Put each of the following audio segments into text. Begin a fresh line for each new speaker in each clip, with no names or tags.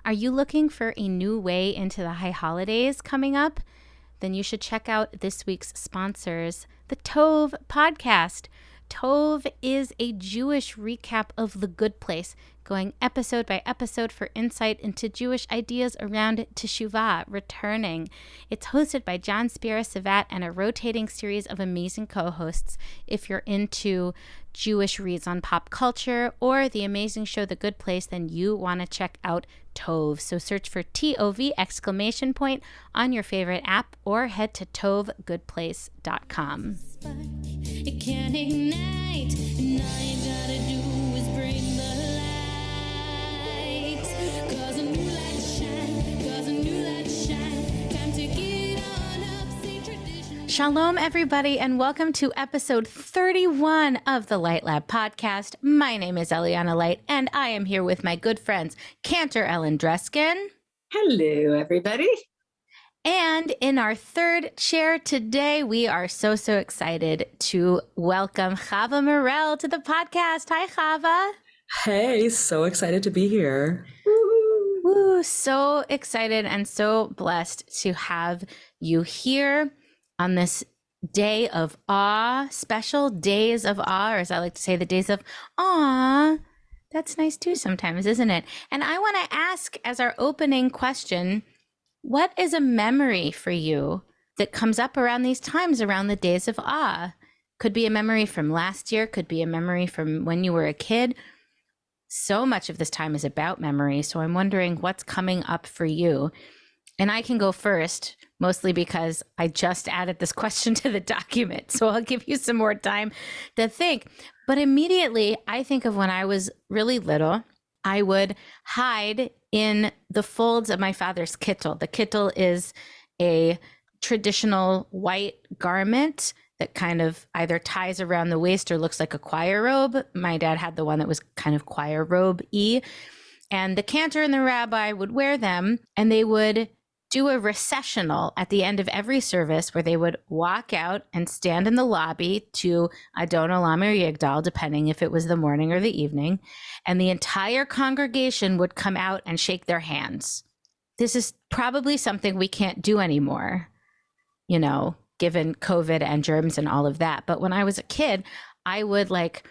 Are you looking for a new way into the high holidays coming up? Then you should check out this week's sponsors, the Tov podcast. Tov is a Jewish recap of The Good Place, going episode by episode for insight into Jewish ideas around Teshuvah, returning. It's hosted by John Spira Savat and a rotating series of amazing co-hosts. If you're into Jewish reads on pop culture or the amazing show The Good Place, then you want to check out Tov. So search for TOV ! On your favorite app or head to tovgoodplace.com.
It can ignite, and all you gotta do is bring the light. 'Cause a new light shine, time to get on up, see tradition.
Shalom, everybody, and welcome to episode 31 of the Light Lab podcast. My name is Eliana Light, and I am here with my good friends, Cantor Ellen Dreskin.
Hello, everybody.
And in our third chair today, we are so excited to welcome Chava Mirel to the podcast. Hi, Chava.
Hey, so excited to be here.
Woo, so excited and so blessed to have you here on this day of awe, special days of awe, or as I like to say, the days of awe. That's nice too sometimes, isn't it? And I want to ask as our opening question, what is a memory for you that comes up around these times, around the days of awe? Could be a memory from last year, could be a memory from when you were a kid. So much of this time is about memory. So I'm wondering what's coming up for you. And I can go first, mostly because I just added this question to the document. So I'll give you some more time to think. But immediately I think of when I was really little, I would hide in the folds of my father's kittel. The kittel is a traditional white garment that kind of either ties around the waist or looks like a choir robe. My dad had the one that was kind of choir robe-y. And the cantor and the rabbi would wear them, and they would do a recessional at the end of every service where they would walk out and stand in the lobby to Adon Olam or Yigdal, depending if it was the morning or the evening, and the entire congregation would come out and shake their hands. This is probably something we can't do anymore, you know, given COVID and germs and all of that. But when I was a kid, I would like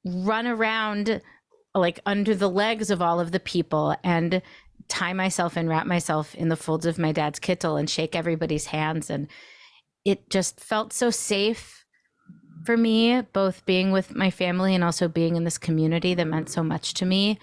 run around like under the legs of all of the people and tie myself and wrap myself in the folds of my dad's kittel and shake everybody's hands. And it just felt so safe for me, both being with my family and also being in this community that meant so much to me.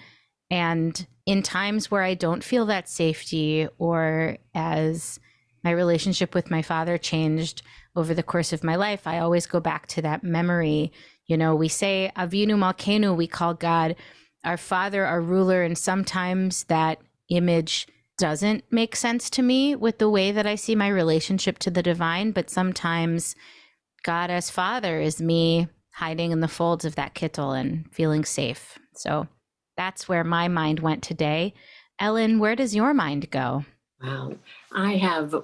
And in times where I don't feel that safety, or as my relationship with my father changed over the course of my life, I always go back to that memory. You know, we say Avinu Malkeinu, we call God our Father, our ruler, and sometimes that image doesn't make sense to me with the way that I see my relationship to the divine, but sometimes God as Father is me hiding in the folds of that kittel and feeling safe. So that's where my mind went today. Ellen, where does your mind go?
Wow. I have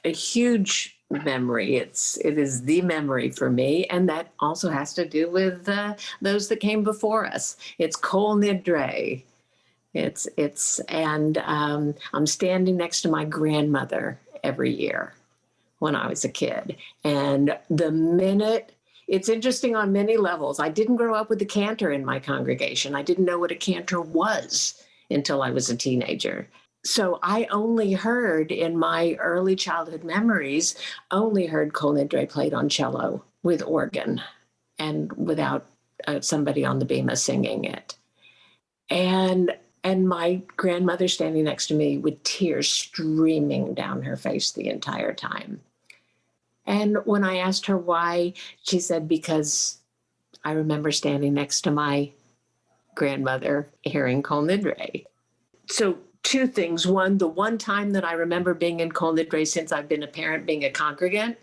a huge memory. It is the memory for me. And that also has to do with those that came before us. It's Kol Nidre. I'm standing next to my grandmother every year when I was a kid. And the minute, it's interesting on many levels. I didn't grow up with a cantor in my congregation. I didn't know what a cantor was until I was a teenager. So I only heard in my early childhood memories, only heard Kol Nidre played on cello with organ and without somebody on the bima singing it. And my grandmother standing next to me with tears streaming down her face the entire time. And when I asked her why, she said, because I remember standing next to my grandmother hearing Kol Nidre. So two things. One, the one time that I remember being in Kol Nidre since I've been a parent, being a congregant,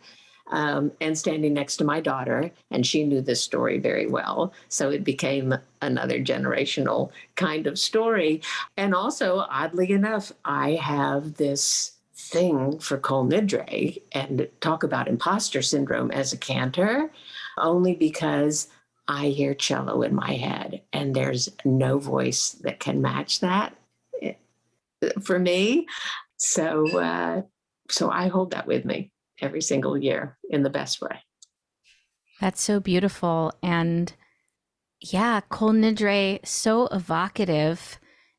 and standing next to my daughter, and she knew this story very well. So it became another generational kind of story. And also, oddly enough, I have this thing for Kol Nidre, and talk about imposter syndrome as a cantor, only because I hear cello in my head, and there's no voice that can match that. for me. So I hold that with me every single year in the best way.
That's so beautiful. And yeah, Kol Nidre, so evocative,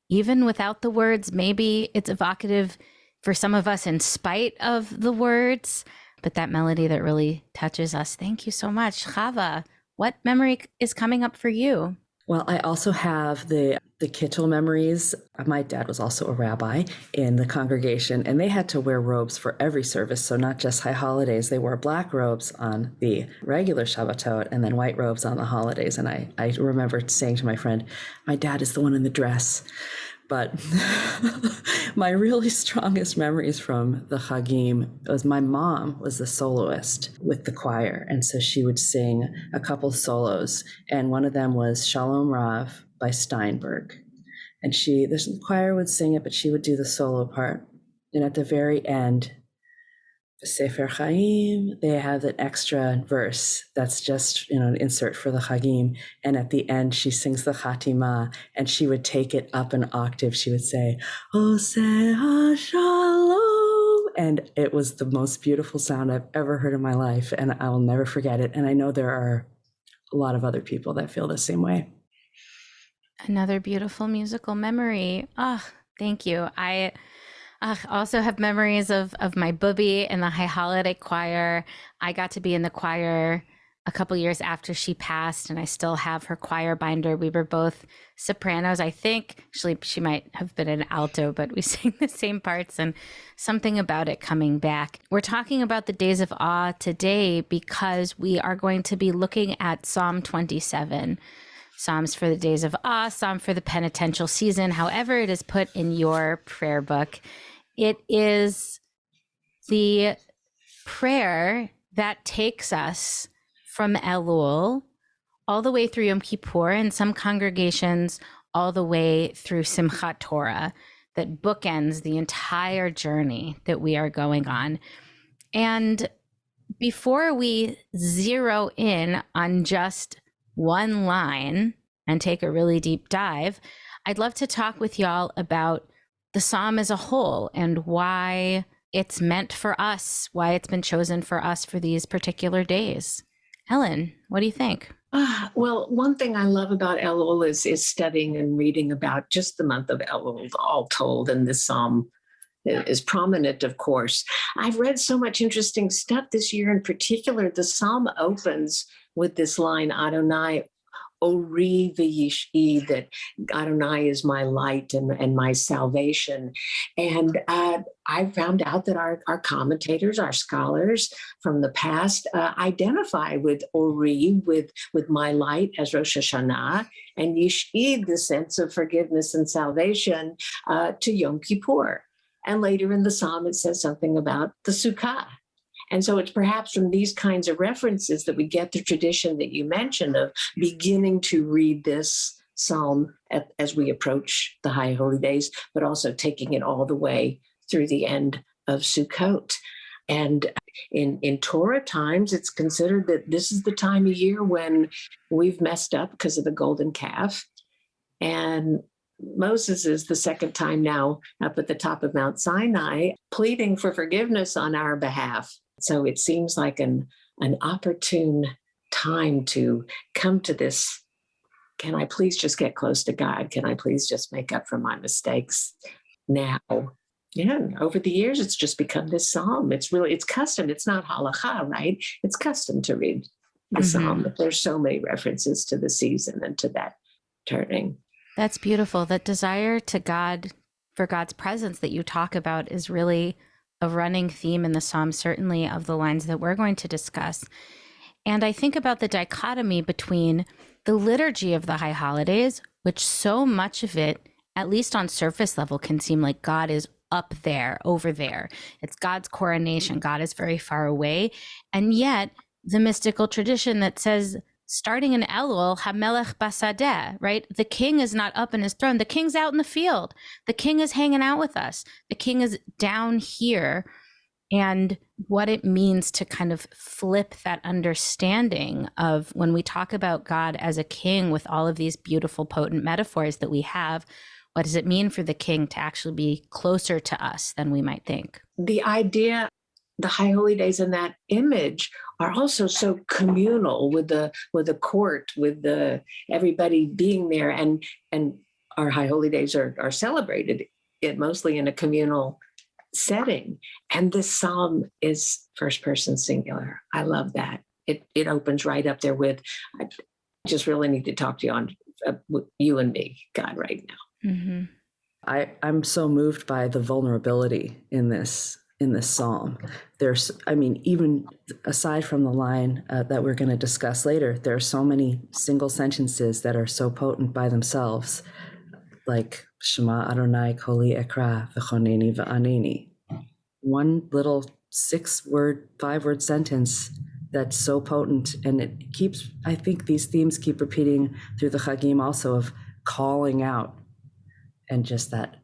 even without the words. Maybe it's evocative for some of us in spite of the words, but that melody that really touches us. Thank you so much. Chava, what memory is coming up for you?
Well, I also have the Kittel memories. My dad was also a rabbi in the congregation, and they had to wear robes for every service. So not just high holidays, they wore black robes on the regular Shabbatot and then white robes on the holidays. And I remember saying to my friend, my dad is the one in the dress. But my really strongest memories from the Chagim was my mom was the soloist with the choir. And so she would sing a couple solos. And one of them was Shalom Rav by Steinberg. And the choir would sing it, but she would do the solo part. And at the very end, Sefer Chaim, they have an extra verse that's just, an insert for the Chagim. And at the end, she sings the Chatima, and she would take it up an octave. She would say, Oseh HaShalom. And it was the most beautiful sound I've ever heard in my life, and I'll never forget it. And I know there are a lot of other people that feel the same way.
Another beautiful musical memory. Thank you. I also have memories of my booby in the High Holiday Choir. I got to be in the choir a couple years after she passed, and I still have her choir binder. We were both sopranos. I think actually she might have been an alto, but we sang the same parts, and something about it coming back. We're talking about the Days of Awe today because we are going to be looking at Psalm 27. Psalms for the Days of Awe, Psalm for the penitential season, however it is put in your prayer book. It is the prayer that takes us from Elul all the way through Yom Kippur, and some congregations all the way through Simchat Torah, that bookends the entire journey that we are going on. And before we zero in on just one line and take a really deep dive, I'd love to talk with y'all about the Psalm as a whole and why it's meant for us, why it's been chosen for us for these particular days. Ellen, what do you think?
Well, one thing I love about Elul is studying and reading about just the month of Elul, all told, and this Psalm is prominent, of course. I've read so much interesting stuff this year. In particular, the Psalm opens with this line, Adonai Ori v'yish'i, that Adonai is my light and my salvation. And I found out that our commentators, our scholars from the past identify with Ori, with my light as Rosh Hashanah, and Yish'i, the sense of forgiveness and salvation, to Yom Kippur. And later in the Psalm, it says something about the Sukkah. And so it's perhaps from these kinds of references that we get the tradition that you mentioned of beginning to read this psalm as we approach the High Holy Days, but also taking it all the way through the end of Sukkot. And in Torah times, it's considered that this is the time of year when we've messed up because of the golden calf. And Moses is the second time now up at the top of Mount Sinai, pleading for forgiveness on our behalf. So it seems like an opportune time to come to this. Can I please just get close to God? Can I please just make up for my mistakes now? Yeah, over the years, it's just become this psalm. It's custom. It's not halakha, right? It's custom to read the psalm, but there's so many references to the season and to that turning.
That's beautiful. That desire to God, for God's presence that you talk about, is really a running theme in the psalm, certainly of the lines that we're going to discuss. And I think about the dichotomy between the liturgy of the high holidays, which so much of it, at least on surface level, can seem like God is up there, over there. It's God's coronation. God is very far away. And yet the mystical tradition that says, starting in Elul, Hamelech Basadeh, right? The king is not up in his throne. The king's out in the field. The king is hanging out with us. The king is down here. And what it means to kind of flip that understanding of when we talk about God as a king with all of these beautiful, potent metaphors that we have, What does it mean for the king to actually be closer to us than we might think?
The idea, the high holy days in that image are also so communal with the court, with the everybody being there, and our high holy days are celebrated mostly in a communal setting. And this psalm is first person singular. I love that. It opens right up there with, I just really need to talk to you on you and me, God, right now.
Mm-hmm.
I'm so moved by the vulnerability in this psalm. There's, I mean, even aside from the line that we're going to discuss later, there are so many single sentences that are so potent by themselves, like Shema Adonai Koli Ekra V'choneni V'aneni. One little 5-word sentence that's so potent, and it keeps, I think these themes keep repeating through the Chagim also, of calling out and just that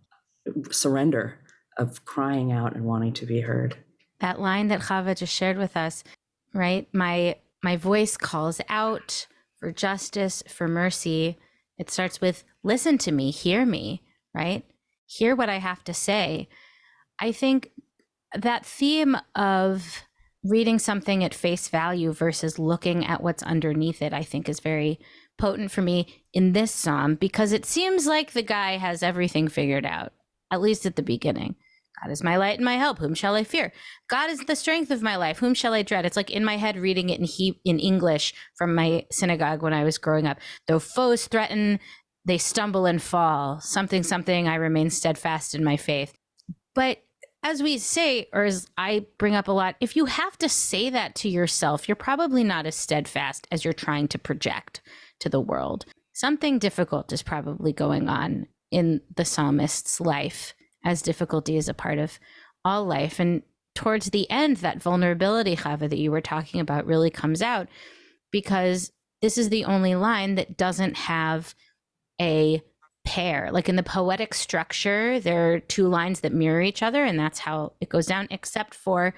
surrender of crying out and wanting to be heard.
That line that Chava just shared with us, right? My voice calls out for justice, for mercy. It starts with, listen to me, hear me, right? Hear what I have to say. I think that theme of reading something at face value versus looking at what's underneath it, I think is very potent for me in this psalm, because it seems like the guy has everything figured out, at least at the beginning. God is my light and my help. Whom shall I fear? God is the strength of my life. Whom shall I dread? It's like in my head reading it in English from my synagogue when I was growing up. Though foes threaten, they stumble and fall. Something, something, I remain steadfast in my faith. But as we say, or as I bring up a lot, if you have to say that to yourself, you're probably not as steadfast as you're trying to project to the world. Something difficult is probably going on in the psalmist's life, as difficulty is a part of all life. And towards the end, that vulnerability, Chava, that you were talking about really comes out, because this is the only line that doesn't have a pair. Like in the poetic structure, there are two lines that mirror each other, and that's how it goes down, except for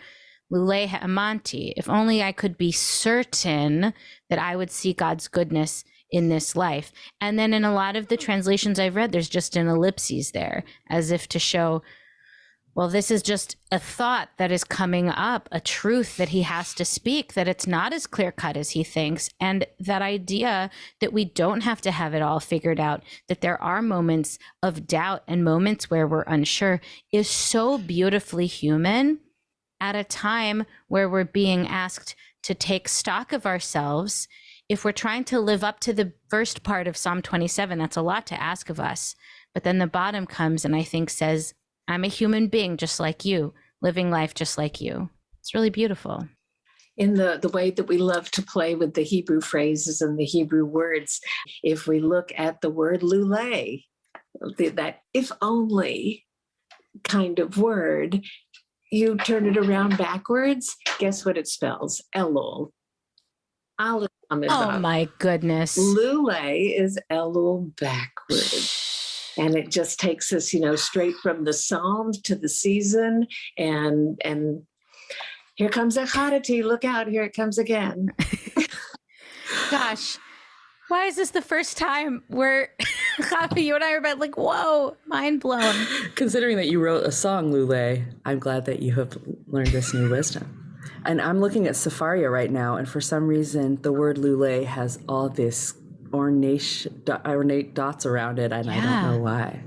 Lulei Ha'amanti. If only I could be certain that I would see God's goodness in this life. And then in a lot of the translations I've read, there's just an ellipses there, as if to show, well, this is just a thought that is coming up, a truth that he has to speak, that it's not as clear cut as he thinks. And that idea that we don't have to have it all figured out, that there are moments of doubt and moments where we're unsure, is so beautifully human at a time where we're being asked to take stock of ourselves. If we're trying to live up to the first part of Psalm 27, that's a lot to ask of us. But then the bottom comes and I think says, I'm a human being just like you, living life just like you. It's really beautiful.
In the way that we love to play with the Hebrew phrases and the Hebrew words, if we look at the word lulei, that if only kind of word, you turn it around backwards, guess what it spells? Elul.
Oh my goodness.
Lulei is Elul backwards. And it just takes us, straight from the Psalms to the season. And here comes Achat. Look out, here it comes again.
Gosh, why is this the first time where Chava, you and I are about like, whoa, mind blown.
Considering that you wrote a song, Lulei, I'm glad that you have learned this new wisdom. And I'm looking at Sepharia right now, and for some reason, the word Lulei has all this ornate dots around it, and I don't know why.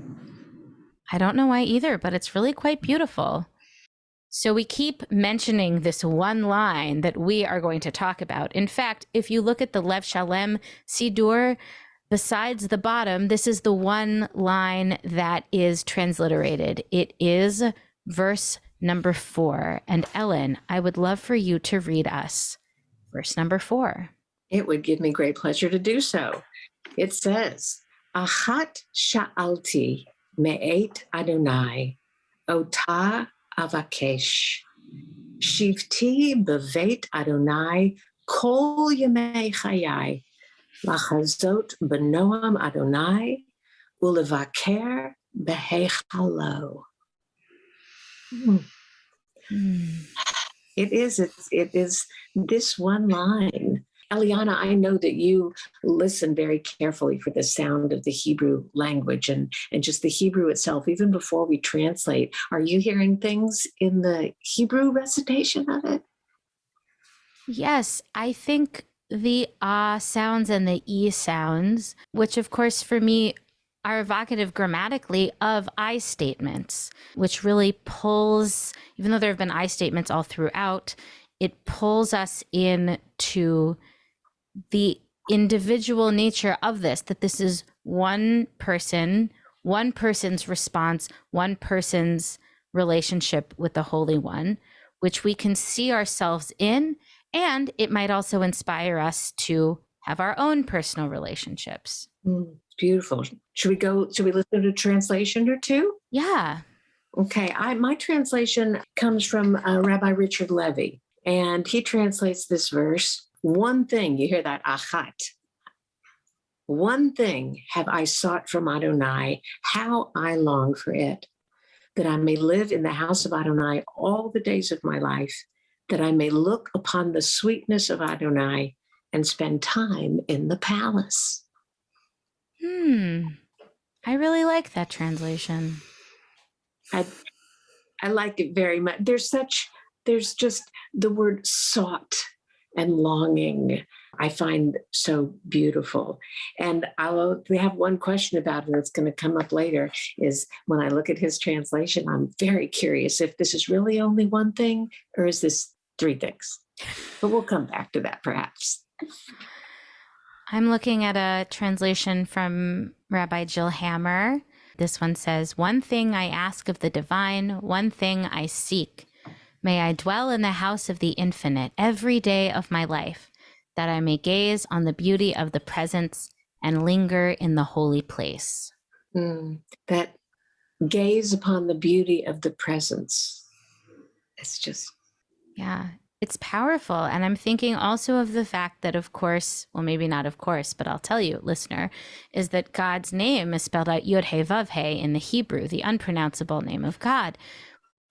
I don't know why either, but it's really quite beautiful. So we keep mentioning this one line that we are going to talk about. In fact, if you look at the Lev Shalem Sidur, besides the bottom, this is the one line that is transliterated. It is verse number 4. And Ellen, I would love for you to read us verse number 4.
It would give me great pleasure to do so. It says, Achat Sha'alti me'et Adonai, ota avakesh. Shivti bevet Adonai kol yemei chayai, lachazot benoam Adonai, ulevaker behechalo. It is this one line. Eliana, I know that you listen very carefully for the sound of the Hebrew language and just the Hebrew itself, even before we translate. Are you hearing things in the Hebrew recitation of it?
Yes, I think the ah sounds and the e sounds, which of course for me are evocative grammatically of I statements, which really pulls, even though there have been I statements all throughout, it pulls us into the individual nature of this, that this is one person, one person's response, one person's relationship with the Holy One, which we can see ourselves in. And it might also inspire us to have our own personal relationships.
Beautiful. Should we listen to a translation or two?
Yeah.
Okay, my translation comes from Rabbi Richard Levy, and he translates this verse. One thing, you hear that, Achat. One thing have I sought from Adonai, how I long for it, that I may live in the house of Adonai all the days of my life, that I may look upon the sweetness of Adonai and spend time in the palace.
I really like that translation.
I like it very much. There's just the word sought and longing. I find so beautiful. And we have one question about it that's going to come up later is when I look at his translation, I'm very curious if this is really only one thing or is this three things? But we'll come back to that perhaps.
I'm looking at a translation from Rabbi Jill Hammer. This one says, "One thing I ask of the divine, one thing I seek. May I dwell in the house of the infinite every day of my life, that I may gaze on the beauty of the presence and linger in the holy place."
That gaze upon the beauty of the presence. It's just...
Yeah, it's powerful. And I'm thinking also of the fact that, of course, well, maybe not of course, but I'll tell you, listener, is that God's name is spelled out Yod He Vav He in the Hebrew, the unpronounceable name of God.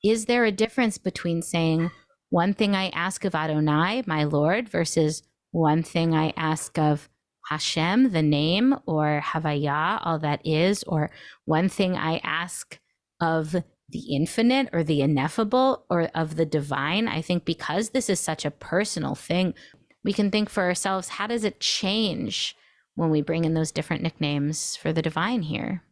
Is there a difference between saying one thing I ask of Adonai, my Lord, versus one thing I ask of Hashem, the name, or Havaya, all that is, or one thing I ask of the infinite or the ineffable or of the divine? I think because this is such a personal thing, we can think for ourselves, how does it change when we bring in those different nicknames for the divine here?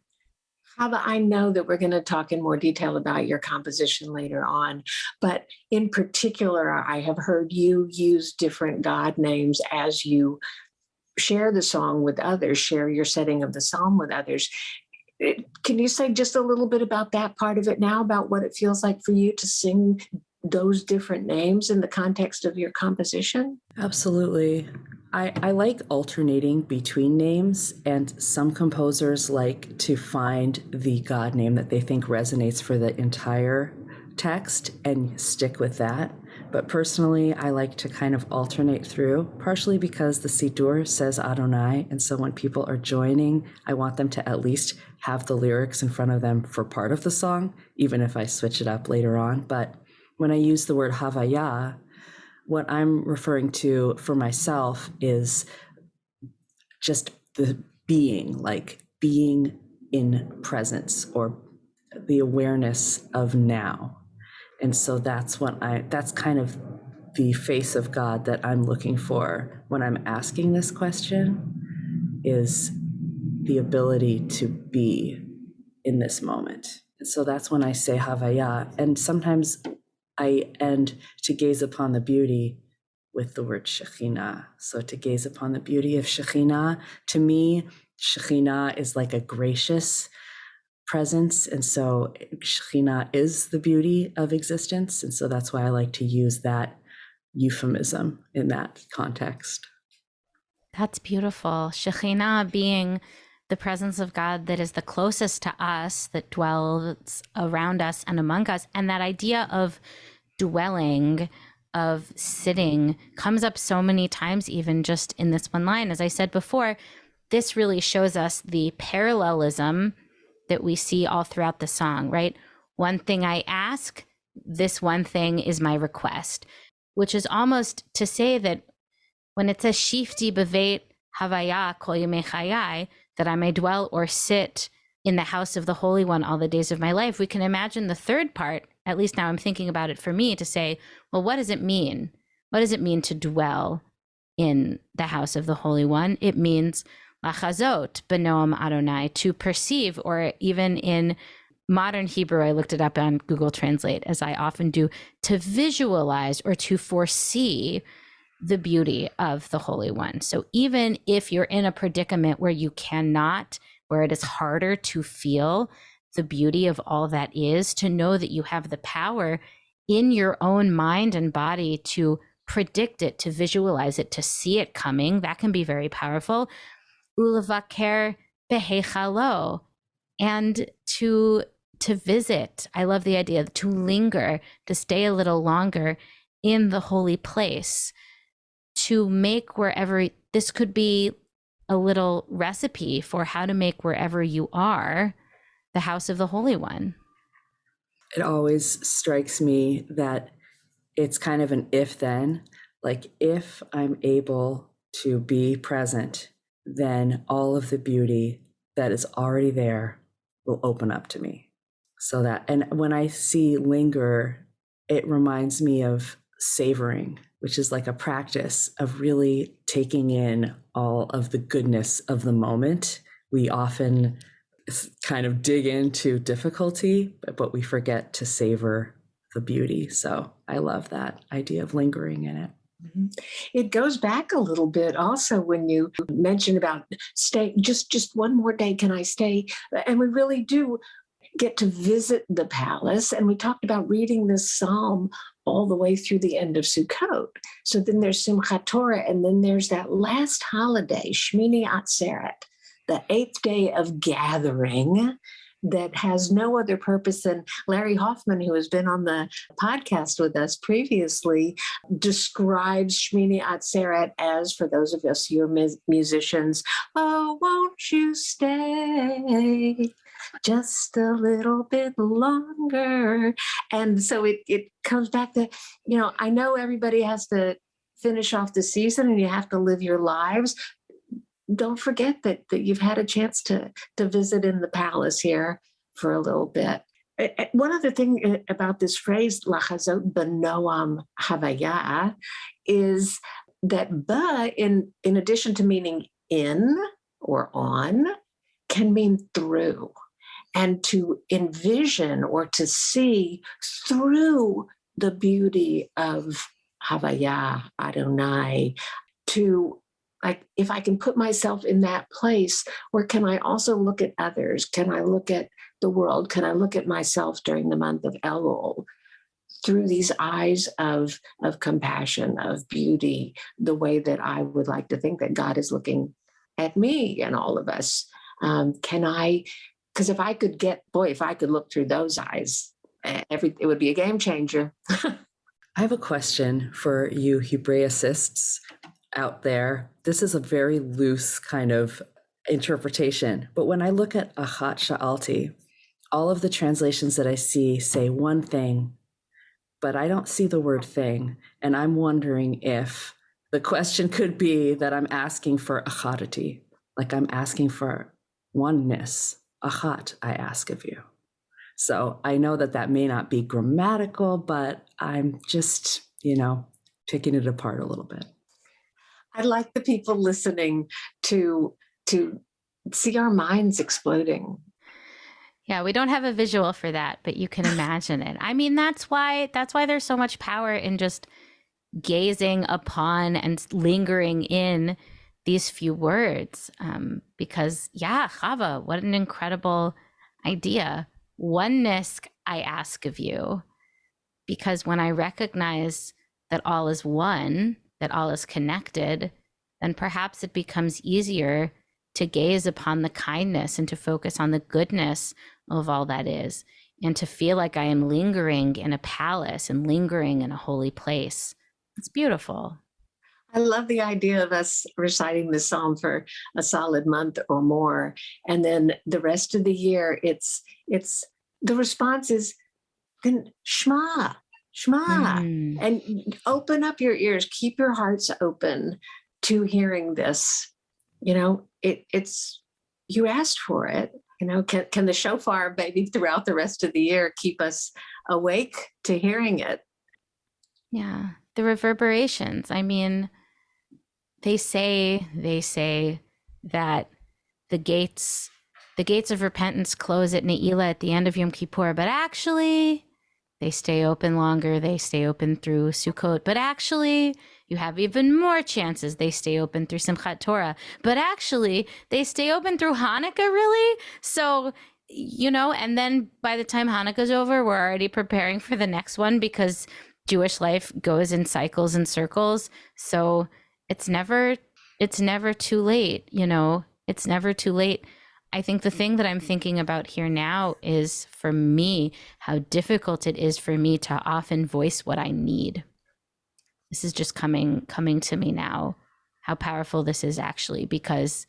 Chava, I know that we're going to talk in more detail about your composition later on, but in particular, I have heard you use different God names as you share the song with others, share your setting of the psalm with others. Can you say just a little bit about that part of it now, about what it feels like for you to sing those different names in the context of your composition?
Absolutely. I like alternating between names, and some composers like to find the God name that they think resonates for the entire text and stick with that. But personally, I like to kind of alternate through, partially because the Siddur says Adonai, and so when people are joining, I want them to at least have the lyrics in front of them for part of the song, even if I switch it up later on. But when I use the word Havaya, what I'm referring to for myself is just the being, like being in presence or the awareness of now. And so that's kind of the face of God that I'm looking for when I'm asking this question, is the ability to be in this moment. And so that's when I say Havaya. And sometimes I end to gaze upon the beauty with the word Shekhinah. So to gaze upon the beauty of Shekhinah, to me, Shekhinah is like a gracious presence. And so Shekhinah is the beauty of existence. And so that's why I like to use that euphemism in that context.
That's beautiful. Shekhinah being the presence of God that is the closest to us, that dwells around us and among us. And that idea of dwelling, of sitting, comes up so many times, even just in this one line. As I said before, this really shows us the parallelism that we see all throughout the song, right? One thing I ask, this one thing is my request, which is almost to say that when it says Shifti bevet Havaya kol yemei chayai, that I may dwell or sit in the house of the Holy One all the days of my life, we can imagine the third part, at least now I'm thinking about it for me, to say, well, what does it mean? What does it mean to dwell in the house of the Holy One? It means lachazot b'noam Adonai, to perceive, or even in modern Hebrew, I looked it up on Google Translate, as I often do, to visualize or to foresee the beauty of the Holy One. So even if you're in a predicament where you cannot, where it is harder to feel the beauty of all that is, to know that you have the power in your own mind and body to predict it, to visualize it, to see it coming, that can be very powerful. Ulavaker behechalo, and to visit. I love the idea to linger, to stay a little longer in the holy place, to make wherever, this could be a little recipe for how to make wherever you are the house of the Holy One.
It always strikes me that it's kind of an if then, like if I'm able to be present, then all of the beauty that is already there will open up to me. So that, and when I see linger, it reminds me of savoring, which is like a practice of really taking in all of the goodness of the moment. We often kind of dig into difficulty, but we forget to savor the beauty. So I love that idea of lingering in it.
It goes back a little bit also when you mentioned about stay, just one more day, can I stay? And we really do get to visit the palace. And we talked about reading this psalm all the way through the end of Sukkot. So then there's Simchat Torah, and then there's that last holiday, Shmini Atzeret, the 8th day of gathering, that has no other purpose than Larry Hoffman, who has been on the podcast with us previously, describes Shmini Atzeret as, for those of us who are musicians, oh, won't you stay just a little bit longer? And so it comes back to, I know everybody has to finish off the season and you have to live your lives. Don't forget that you've had a chance to visit in the palace here for a little bit. One other thing about this phrase, lachazot b'noam havaya, is that ba, in addition to meaning in or on, can mean through, and to envision or to see through the beauty of havaya, Adonai, to, like, if I can put myself in that place, or can I also look at others? Can I look at the world? Can I look at myself during the month of Elul through these eyes of compassion, of beauty, the way that I would like to think that God is looking at me and all of us? Can I, because if I could look through those eyes, it would be a game changer.
I have a question for you Hebraicists out there. This is a very loose kind of interpretation, but when I look at Achat Sha'alti, all of the translations that I see say one thing, but I don't see the word thing. And I'm wondering if the question could be that I'm asking for achatity, like I'm asking for oneness. Achat, I ask of you. So I know that may not be grammatical, but I'm just, picking it apart a little bit.
I'd like the people listening to see our minds exploding.
Yeah, we don't have a visual for that, but you can imagine it. I mean, that's why there's so much power in just gazing upon and lingering in these few words. Because Chava, what an incredible idea. Oneness, I ask of you. Because when I recognize that all is one, that all is connected, then perhaps it becomes easier to gaze upon the kindness and to focus on the goodness of all that is, and to feel like I am lingering in a palace and lingering in a holy place. It's beautiful.
I love the idea of us reciting this psalm for a solid month or more. And then the rest of the year, it's the response is, then Shema, and open up your ears, keep your hearts open to hearing this, it's, you asked for it. Can the shofar maybe throughout the rest of the year keep us awake to hearing it?
Yeah. The reverberations. I mean, they say that the gates of repentance close at Ne'ilah at the end of Yom Kippur, but actually they stay open longer. They stay open through Sukkot, but actually you have even more chances. They stay open through Simchat Torah, but actually they stay open through Hanukkah, really? So, and then by the time Hanukkah's over, we're already preparing for the next one because Jewish life goes in cycles and circles. So it's never too late, it's never too late. I think the thing that I'm thinking about here now is, for me, how difficult it is for me to often voice what I need. This is just coming to me now, how powerful this is actually, because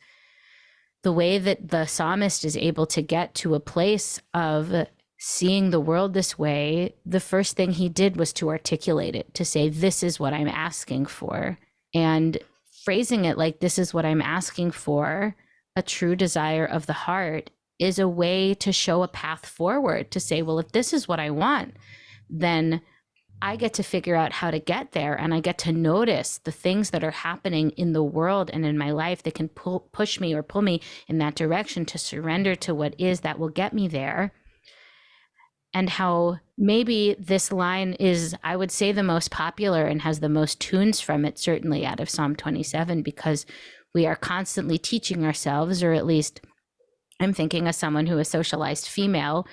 the way that the psalmist is able to get to a place of seeing the world this way, the first thing he did was to articulate it, to say, this is what I'm asking for. And phrasing it like, this is what I'm asking for, a true desire of the heart, is a way to show a path forward, to say, well, if this is what I want, then I get to figure out how to get there, and I get to notice the things that are happening in the world and in my life that can push me or pull me in that direction, to surrender to what is that will get me there. And how maybe this line is, I would say, the most popular and has the most tunes from it, certainly out of Psalm 27, because we are constantly teaching ourselves, or at least I'm thinking as someone who is socialized female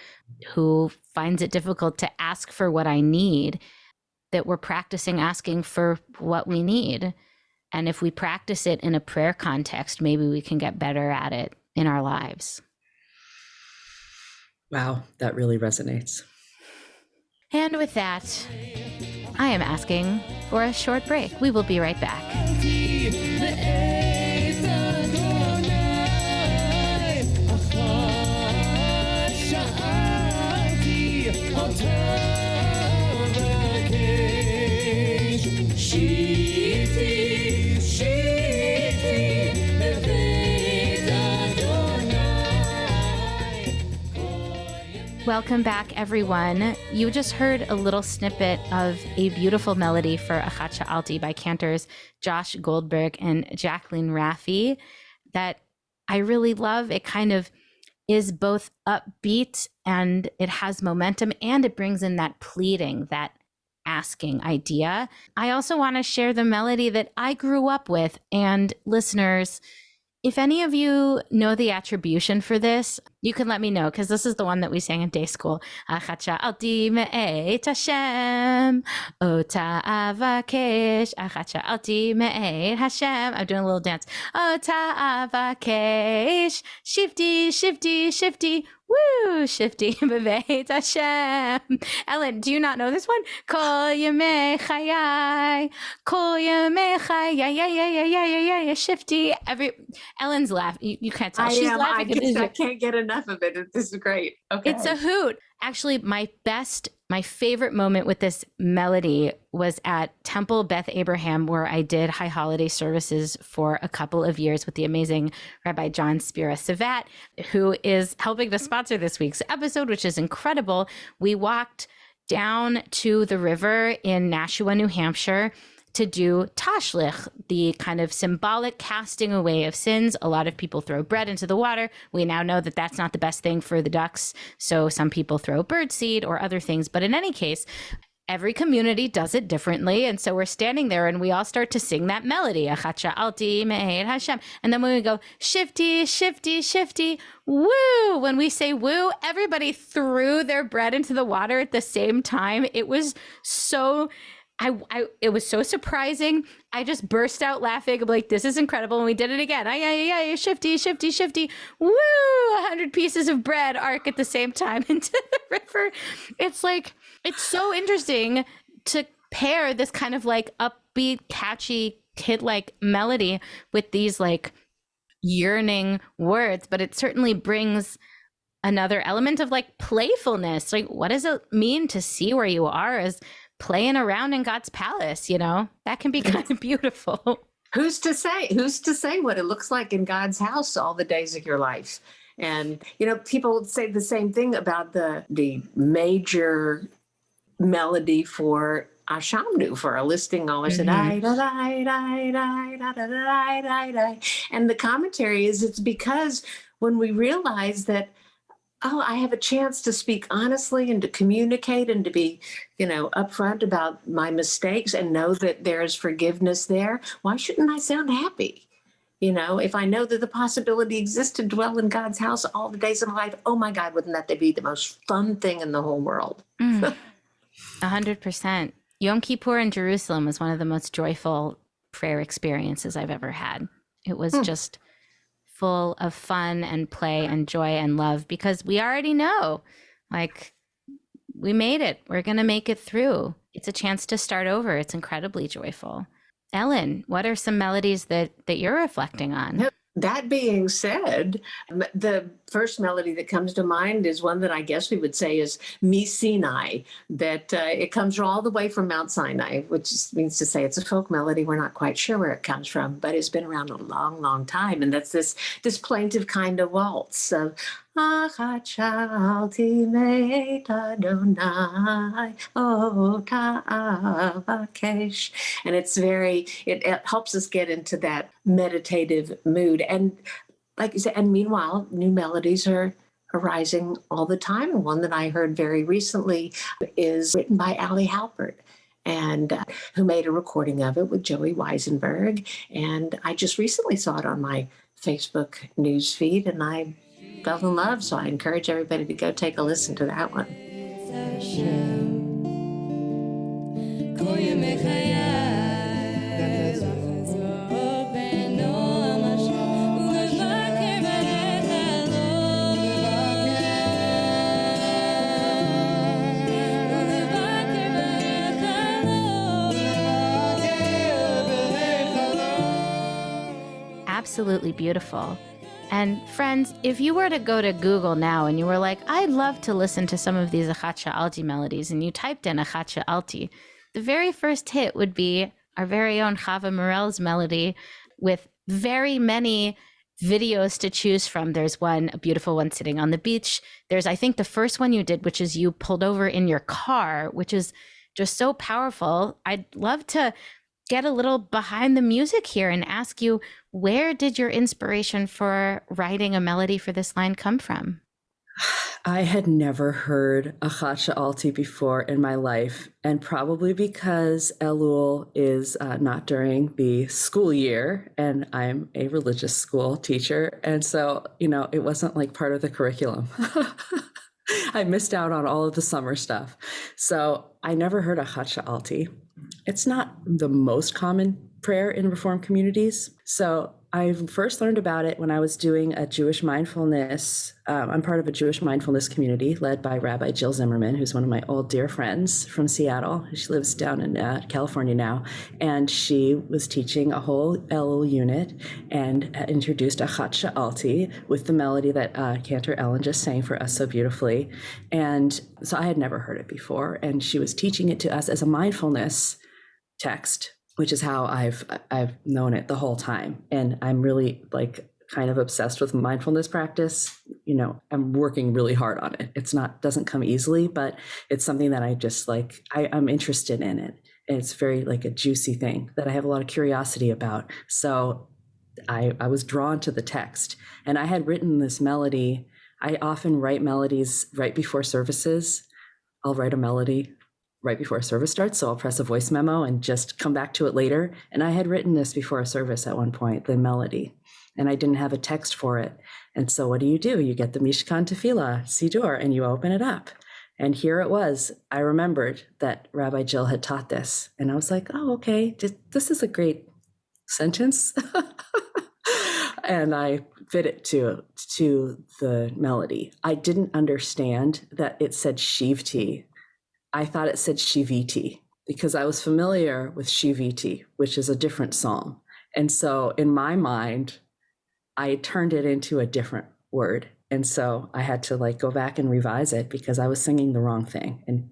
who finds it difficult to ask for what I need, that we're practicing asking for what we need. And if we practice it in a prayer context, maybe we can get better at it in our lives.
Wow, that really resonates.
And with that, I am asking for a short break. We will be right back. Welcome back, everyone. You just heard a little snippet of a beautiful melody for Achat Sha'alti by cantors Josh Goldberg and Jacqueline Raffi that I really love. It kind of is both upbeat and it has momentum, and it brings in that pleading, that asking idea. I also want to share the melody that I grew up with. And listeners, if any of you know the attribution for this, you can let me know, because this is the one that we sang in day school. Achat Sha'alti me'et Hashem, ota avakesh. Achat Sha'alti me'et Hashem. I'm doing a little dance. Ota avakesh. Shifty, shifty, shifty. Woo, shifty b'veit Hashem. Ellen, do you not know this one? Kol yemei chayai, kol yemei chayai, shifty. Ellen's laughing. You can't tell. She's laughing.
I can't get enough of it. This is great. Okay.
It's a hoot. Actually, my favorite moment with this melody was at Temple Beth Abraham, where I did high holiday services for a couple of years with the amazing Rabbi John Spira Savat, who is helping to sponsor this week's episode, which is incredible. We walked down to the river in Nashua, New Hampshire, to do tashlich, the kind of symbolic casting away of sins. A lot of people throw bread into the water. We now know that that's not the best thing for the ducks. So some people throw birdseed or other things. But in any case, every community does it differently. And so we're standing there and we all start to sing that melody. Achat Sha'alti me'et Hashem. And then when we go, shifty, shifty, shifty, woo. When we say woo, everybody threw their bread into the water at the same time. It was so... it was so surprising. I just burst out laughing. I'm like, this is incredible. And we did it again. Shifty, shifty, shifty. Woo! 100 pieces of bread arc at the same time into the river. It's like, it's so interesting to pair this kind of like upbeat, catchy, kid-like melody with these like yearning words. But it certainly brings another element of like playfulness. Like, what does it mean to see where you are as playing around in God's palace? That can be kind of beautiful.
Who's to say? Who's to say what it looks like in God's house all the days of your life? And people say the same thing about the major melody for Ashamnu, for a listing always said
Mhm.
and the commentary is it's because when we realize that, oh, I have a chance to speak honestly and to communicate and to be, upfront about my mistakes and know that there is forgiveness there. Why shouldn't I sound happy? If I know that the possibility exists to dwell in God's house all the days of my life, oh my God, wouldn't that be the most fun thing in the whole world?
100%. Yom Kippur in Jerusalem was one of the most joyful prayer experiences I've ever had. It was just full of fun and play and joy and love because we already know, like, we made it. We're going to make it through. It's a chance to start over. It's incredibly joyful. Ellen, what are some melodies that you're reflecting on?
That being said, the first melody that comes to mind is one that I guess we would say is Mi Sinai, that it comes all the way from Mount Sinai, which means to say it's a folk melody. We're not quite sure where it comes from, but it's been around a long, long time. And that's this plaintive kind of waltz of Achat, Sha'alti meit Adonai, o ta'avakesh. And it helps us get into that meditative mood. And like you said, and meanwhile, new melodies are arising all the time. And one that I heard very recently is written by Ali Halpert, and who made a recording of it with Joey Weisenberg. And I just recently saw it on my Facebook news feed, and I fell in love. So I encourage everybody to go take a listen to that one.
Absolutely beautiful. And friends, if you were to go to Google now and you were like, I'd love to listen to some of these Achat Sha'alti melodies, and you typed in Achat Sha'alti, the very first hit would be our very own Chava Mirel's melody with very many videos to choose from. There's one, a beautiful one sitting on the beach. There's, I think, the first one you did, which is you pulled over in your car, which is just so powerful. I'd love to get a little behind the music here and ask you, where did your inspiration for writing a melody for this line come from?
I had never heard Achat Sha'alti before in my life, and probably because Elul is not during the school year, and I'm a religious school teacher, and so, it wasn't like part of the curriculum. I missed out on all of the summer stuff. So I never heard Achat Sha'alti. It's not the most common prayer in Reform communities. So I first learned about it when I was doing a Jewish mindfulness. I'm part of a Jewish mindfulness community led by Rabbi Jill Zimmerman, who's one of my old dear friends from Seattle. She lives down in California now. And she was teaching a whole Elul unit and introduced Achat Sha'alti with the melody that Cantor Ellen just sang for us so beautifully. And so I had never heard it before. And she was teaching it to us as a mindfulness text, which is how I've known it the whole time. And I'm really kind of obsessed with mindfulness practice. I'm working really hard on it. Doesn't come easily, but it's something that I just I'm interested in it. And it's very a juicy thing that I have a lot of curiosity about. So I was drawn to the text, and I had written this melody. I often write melodies right before services. I'll write a melody right before a service starts. So I'll press a voice memo and just come back to it later. And I had written this before a service at one point, the melody, and I didn't have a text for it. And so what do? You get the Mishkan Tefillah, Siddur, and you open it up. And here it was. I remembered that Rabbi Jill had taught this. And I was like, oh, okay, this is a great sentence. And I fit it to the melody. I didn't understand that it said Shivti. I thought it said Shiviti because I was familiar with Shiviti, which is a different psalm. And so in my mind, I turned it into a different word. And so I had to go back and revise it because I was singing the wrong thing. And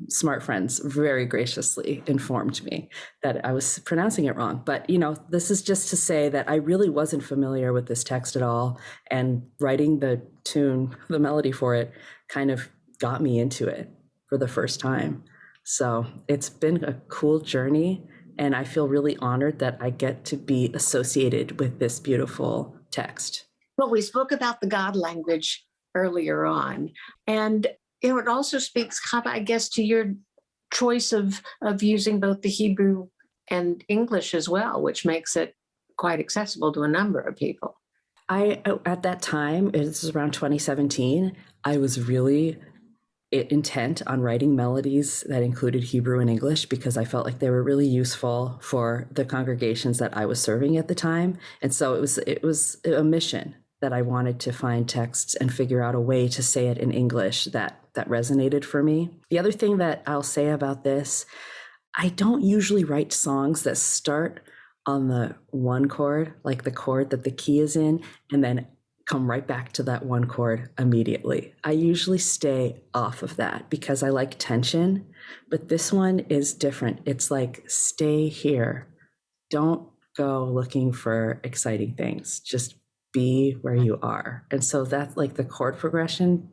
smart friends very graciously informed me that I was pronouncing it wrong. But, you know, this is just to say that I really wasn't familiar with this text at all. And writing the tune, the melody for it, kind of got me into it for the first time. So it's been a cool journey. And I feel really honored that I get to be associated with this beautiful text.
Well, we spoke about the God language earlier on. And it also speaks, I guess, to your choice of using both the Hebrew and English as well, which makes it quite accessible to a number of people.
At that time, this was around 2017, I was really intent on writing melodies that included Hebrew and English because I felt like they were really useful for the congregations that I was serving at the time. And so it was a mission that I wanted to find texts and figure out a way to say it in English that resonated for me. The other thing that I'll say about this, I don't usually write songs that start on the one chord, like the chord that the key is in, and then come right back to that one chord immediately. I usually stay off of that because I like tension, but this one is different. It's like, stay here. Don't go looking for exciting things. Just be where you are. And so that's like the chord progression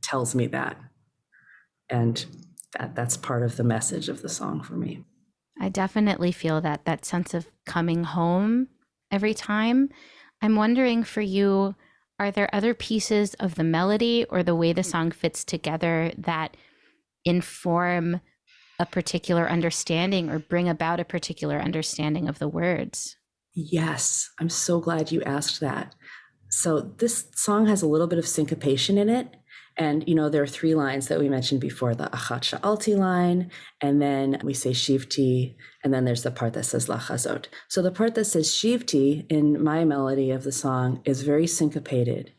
tells me that. And that's part of the message of the song for me.
I definitely feel that sense of coming home every time. I'm wondering for you, are there other pieces of the melody or the way the song fits together that inform a particular understanding or bring about a particular understanding of the words?
Yes, I'm so glad you asked that. So this song has a little bit of syncopation in it. And, you know, there are 3 lines that we mentioned before, the Achat Sha'alti line, and then we say Shivti, and then there's the part that says Lachazot. So the part that says Shivti in my melody of the song is very syncopated.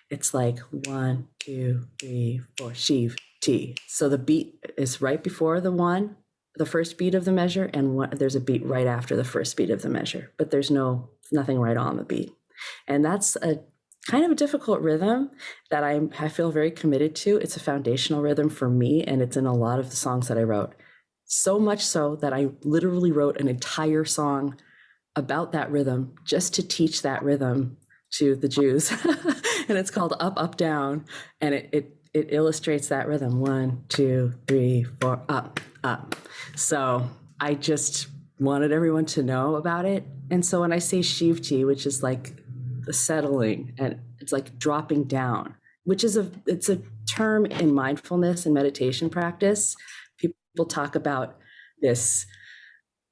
It's like 1, 2, 3, 4, Shivti. So the beat is right before the first beat of the measure, and there's a beat right after the first beat of the measure, but there's nothing right on the beat. And that's a kind of a difficult rhythm that I feel very committed to. It's a foundational rhythm for me, and it's in a lot of the songs that I wrote. So much so that I literally wrote an entire song about that rhythm just to teach that rhythm to the Jews. And it's called Up, Up, Down. And it illustrates that rhythm. 1, 2, 3, 4, up, up. So I just wanted everyone to know about it. And so when I say Shivti, which is like the settling, and it's like dropping down, which is it's a term in mindfulness and meditation practice. People talk about this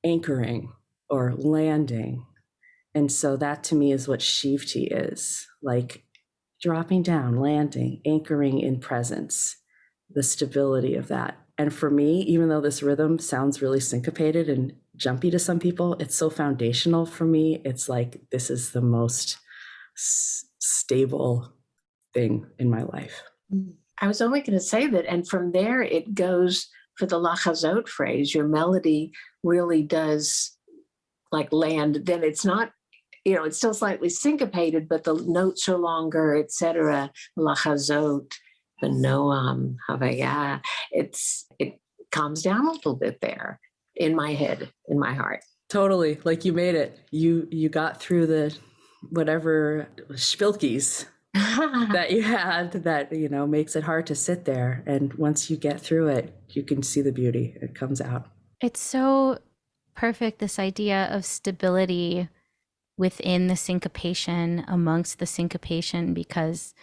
anchoring or landing. And so that to me is what Shivti is, like dropping down, landing, anchoring in presence, the stability of that. And for me, even though this rhythm sounds really syncopated and jumpy to some people, it's so foundational for me. It's like, this is the most stable thing in my life.
I was only going to say that, and from there it goes for the Lachazot phrase. Your melody really does like land. Then it's not, it's still slightly syncopated, but the notes are longer, etc. Lachazot, the Noam, Havaya. It calms down a little bit there in my head, in my heart.
Totally, like you made it. You got through the whatever spilkies that you had that, makes it hard to sit there. And once you get through it, you can see the beauty. It comes out.
It's so perfect, this idea of stability within the syncopation, amongst the syncopation, because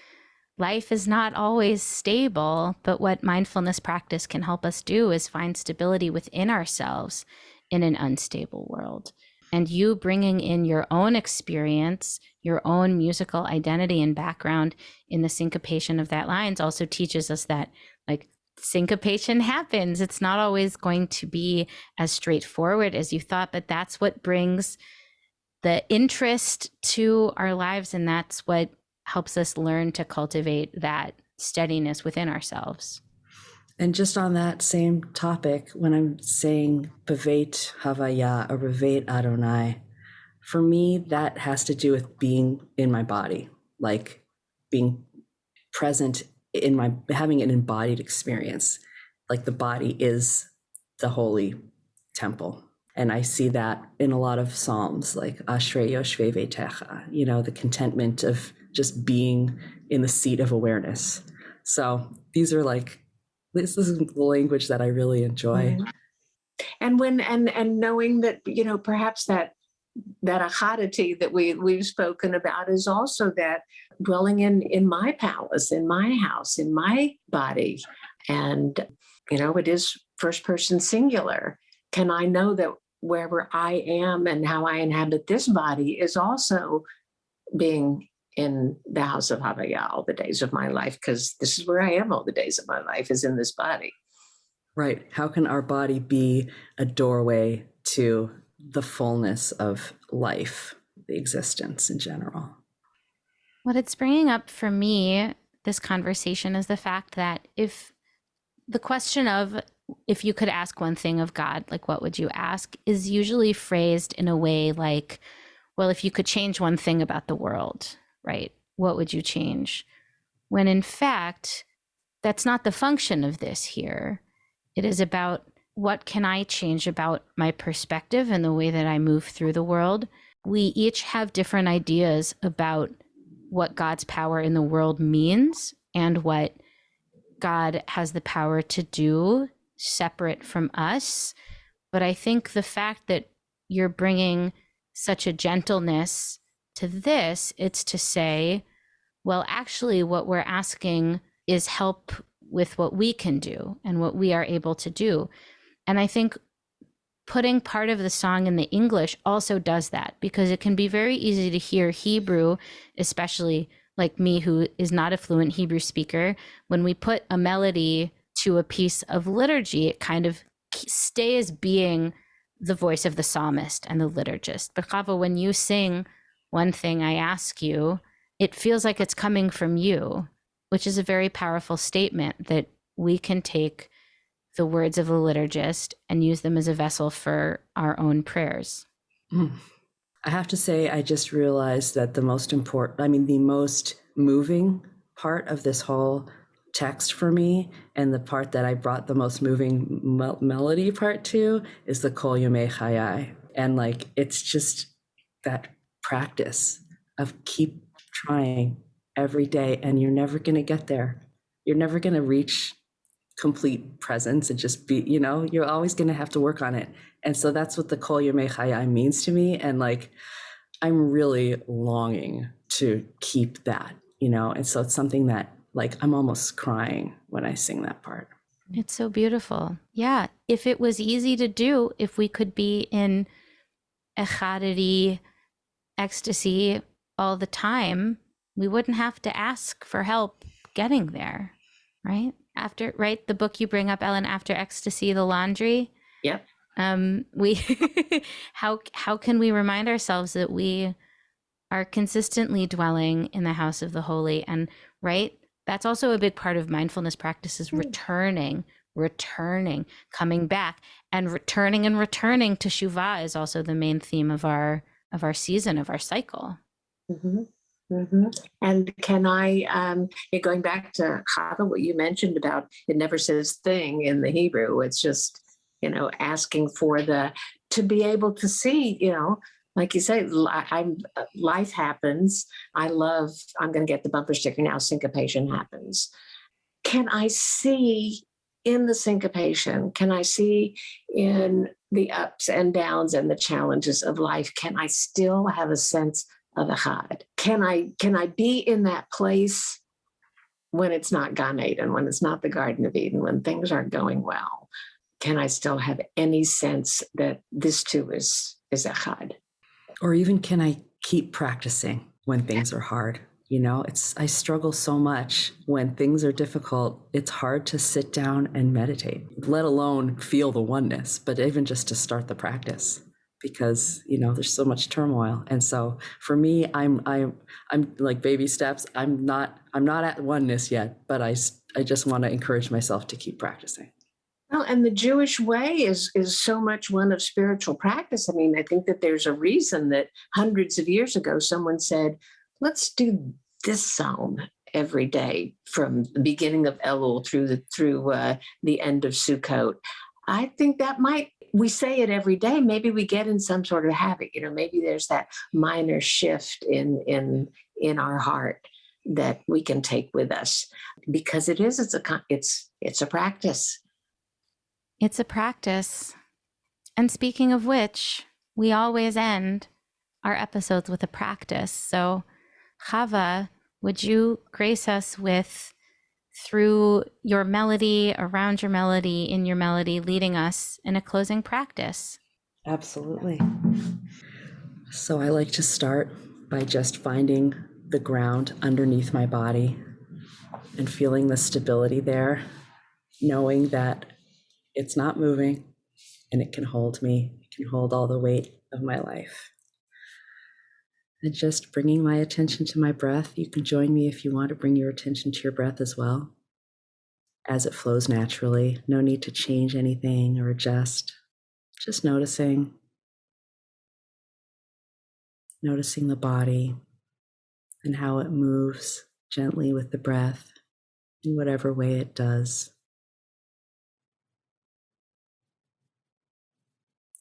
life is not always stable, but what mindfulness practice can help us do is find stability within ourselves in an unstable world. And you bringing in your own experience, your own musical identity and background in the syncopation of that lines also teaches us that, like, syncopation happens. It's not always going to be as straightforward as you thought, but that's what brings the interest to our lives. And that's what helps us learn to cultivate that steadiness within ourselves.
And just on that same topic, when I'm saying Baveit Havaya or Baveit Adonai, for me, that has to do with being in my body, like being present having an embodied experience. like the body is the holy temple. And I see that in a lot of Psalms, like Ashrei Yoshvei Veitecha, the contentment of just being in the seat of awareness. So this is the language that I really enjoy.
Mhm. And knowing that, perhaps that achatity that we've spoken about is also that dwelling in my palace, in my house, in my body. And, it is first person singular. Can I know that wherever I am and how I inhabit this body is also being in the house of Havaya all the days of my life, because this is where I am all the days of my life, is in this body.
Right. How can our body be a doorway to the fullness of life, the existence in general?
What it's bringing up for me, this conversation, is the fact that if the question of if you could ask one thing of God, like what would you ask, is usually phrased in a way like, well, if you could change one thing about the world, right, what would you change? When in fact, that's not the function of this here. It is about what can I change about my perspective and the way that I move through the world. We each have different ideas about what God's power in the world means and what God has the power to do separate from us. But I think the fact that you're bringing such a gentleness to this, it's to say, well, actually, what we're asking is help with what we can do and what we are able to do. And I think putting part of the song in the English also does that, because it can be very easy to hear Hebrew, especially like me, who is not a fluent Hebrew speaker. When we put a melody to a piece of liturgy, it kind of stays being the voice of the psalmist and the liturgist. But Chava, when you sing one thing I ask you, it feels like it's coming from you, which is a very powerful statement that we can take the words of the liturgist and use them as a vessel for our own prayers.
I have to say, I just realized that the most moving part of this whole text for me, and the part that I brought the most moving melody part to, is the Kol Yomei Chayai. And it's just that practice of keep trying every day, and you're never going to get there. You're never going to reach complete presence and just be, you're always going to have to work on it. And so that's what the Kol Yomei Chayai means to me. And I'm really longing to keep that, and so it's something that I'm almost crying when I sing that part.
It's so beautiful. Yeah. If it was easy to do, if we could be in echatity, ecstasy all the time, we wouldn't have to ask for help getting there, right? The book you bring up, Ellen, After Ecstasy, the Laundry.
Yep.
We how can we remind ourselves that we are consistently dwelling in the house of the holy? And that's also a big part of mindfulness practices, returning, coming back, and returning to Shuvah is also the main theme of our season, of our cycle.
Mm-hmm. Mm-hmm. And can I, going back to Chava, what you mentioned about it never says thing in the Hebrew. It's just, asking for to be able to see, like you say, life happens. I'm going to get the bumper sticker now, syncopation happens. Can I see in the syncopation? Can I see in the ups and downs and the challenges of life? Can I still have a sense of Achat? Can I be in that place when it's not Gan Eden, when it's not the Garden of Eden, when things aren't going well? Can I still have any sense that this too is Achat?
Or even can I keep practicing when things are hard? I struggle so much when things are difficult. It's hard to sit down and meditate, let alone feel the oneness, but even just to start the practice, because there's so much turmoil. And so for me, I'm like baby steps. I'm not at oneness yet, but I just want to encourage myself to keep practicing.
Well, and the Jewish way is so much one of spiritual practice. I mean, I think that there's a reason that hundreds of years ago someone said, let's do this psalm every day from the beginning of Elul through the end of Sukkot. I think that we say it every day. Maybe we get in some sort of habit. Maybe there's that minor shift in our heart that we can take with us, because it's a practice.
It's a practice. And speaking of which, we always end our episodes with a practice. So, Chava, would you grace us with, through your melody, around your melody, in your melody, leading us in a closing practice?
Absolutely. So I like to start by just finding the ground underneath my body and feeling the stability there, knowing that it's not moving and it can hold me, it can hold all the weight of my life. And just bringing my attention to my breath. You can join me if you want to bring your attention to your breath as well, as it flows naturally. No need to change anything or adjust. Just noticing the body and how it moves gently with the breath in whatever way it does.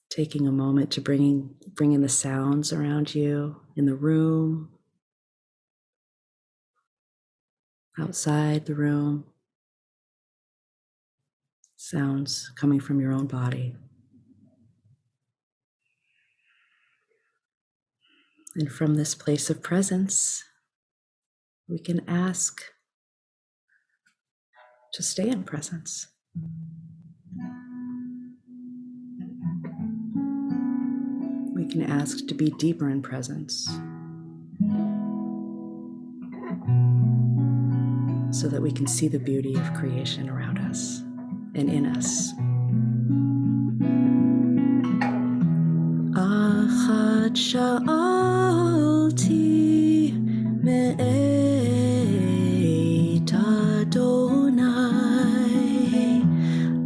Taking a moment to bring in the sounds around you in the room, outside the room, sounds coming from your own body. And from this place of presence, we can ask to stay in presence. We can ask to be deeper in presence so that we can see the beauty of creation around us and in us. Achat sha'alti me'et Adonai.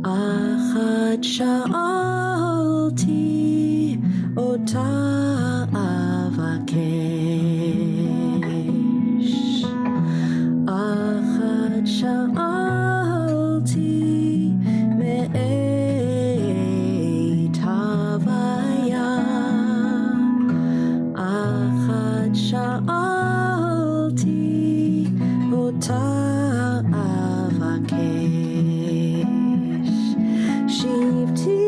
Achat sha'alti ota avakesh. Achat sha'alti me'et havaya. Achat sha'alti ota avakesh. Shivti,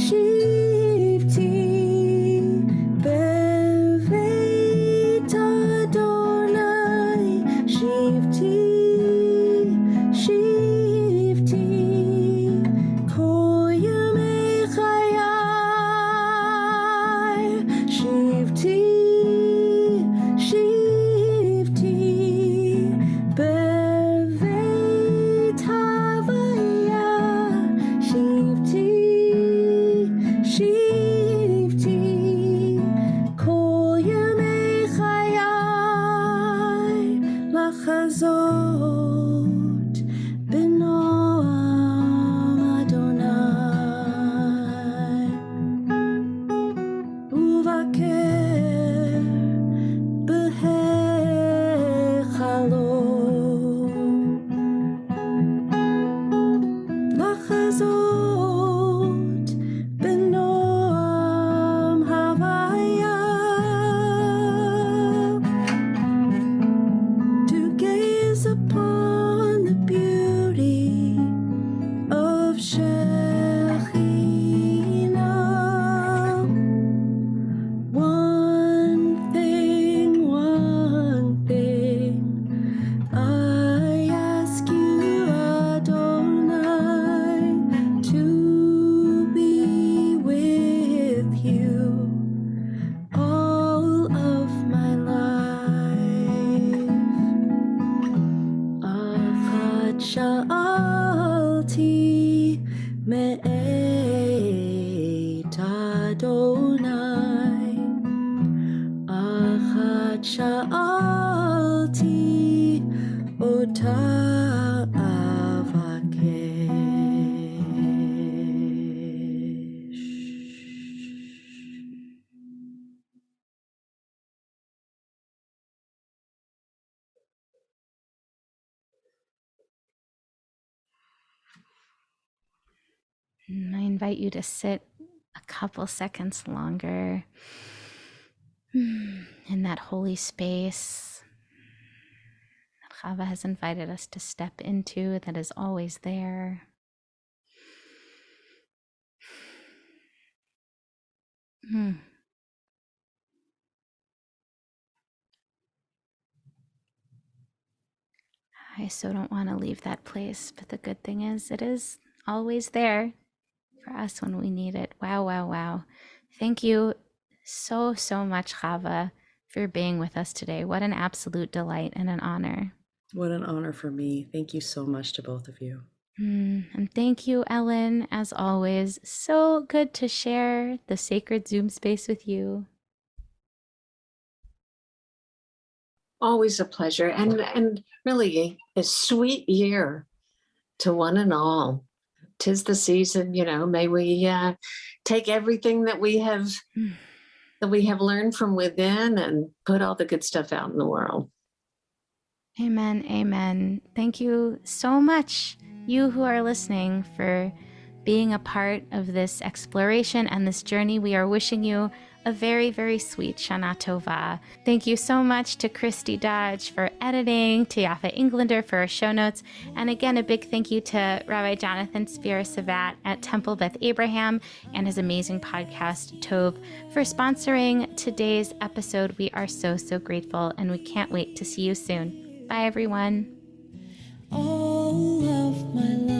shivti, beveit Adonai. Shivti, shivti, kol yemei chayai. Shivti, shivti, beveit havaya. Shivti, shivti, kol yemei chayai. Lachazot b'noam Adonai. Uvaker b'hechalo. Lachazot b'noam havaya. To gaze upon the beauty of Shekhinah. One thing, I ask you, Adonai, to be with you all of my life. Achat sha'alti me'et Adonai. Achat sha'alti ota avakesh.
I invite you to sit a couple seconds longer in that holy space that Chava has invited us to step into, that is always there. I so don't want to leave that place, but the good thing is it is always there for us when we need it. Wow, wow, wow. Thank you so, so much, Chava, for being with us today. What an absolute delight and an honor.
What an honor for me. Thank you so much to both of you.
And thank you, Ellen, as always. So good to share the sacred Zoom space with you.
Always a pleasure, and really a sweet year to one and all. 'Tis the season, may we take everything that we have learned from within and put all the good stuff out in the world.
Amen. Amen. Thank you so much, you who are listening, for being a part of this exploration and this journey. We are wishing you a very, very sweet Shana Tova. Thank you so much to Christy Dodge for editing, to Yafa Englander for our show notes, and again, a big thank you to Rabbi Jonathan Spira Savat at Temple Beth Abraham and his amazing podcast, Tov, for sponsoring today's episode. We are so, so grateful, and we can't wait to see you soon. Bye, everyone.
All of my life.